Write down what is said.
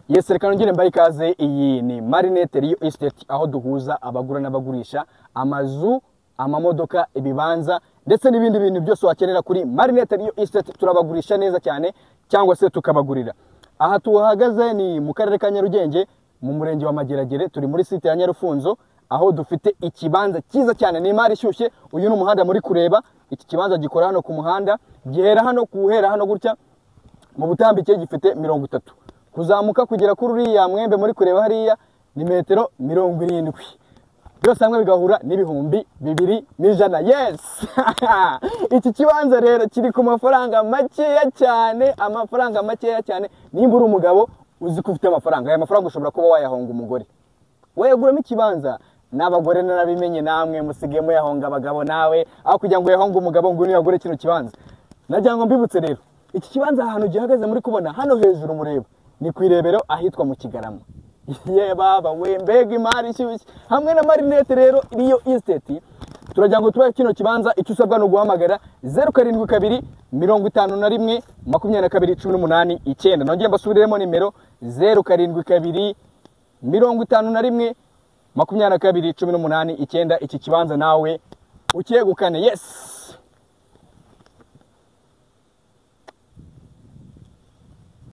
Yes, reka nongere mbaye ikaze. Iyi ni Marinette Real Estate, aho duhuza abagura n'abagurisha amazu, amamodoka, ibibanza ndetse n'ibindi bintu byose wakenera kuri Marinette Real Estate. Turabagurisha neza cyane cyangwa se tukabagurira. Aha tuhagaze ni mu karere ka Nyarugenge, mu murenge wa Mageragere. Turi muri site ya Nyarufunzo, aho dufite ikibanza cyiza cyane, ni imari ishyushye. Uyu ni umuhanda muri kureba. Iki kibanza gikora hano ku muhanda, gihera hano kuhera hano gutya mu butambike, gifite 30. Kuzamuka kugera kuri uriya mwembe muri kureba hariya ni metero 70. Byose hamwe bigahura n'ibihumbi 2,100. Yes. Iki kibanza rero kiri ku mafaranga makeya cyane, amafaranga makeya cyane. Nimba uri umugabo uzi ko ufite amafaranga, aya mafaranga ushobora kuba wayahonga umugore. Wayaguramo ikibanza. N'abagore narabimenye namwe musigemo yahonga abagabo nawe, aho kugira ngo yahonga umugabo ngo yagure kino kibanza. Najya ngo mbibutse rero, iki kibanza ahantu gihagaze muri kubona hano hejuru mureba, ni kwirebero ahitwa mu Kigarama. Ye baba we, mbega imari ishyushye hamwe na Marinette rero Real Estate. Turajya ngo tubaye kino kibanza. Icyo usabwa no guhamagara 072 51 22 18 9. Nongeye mbasubiremo nimero 072 51 22 18 9. Iki kibanza nawe ukiyegukane. Yes.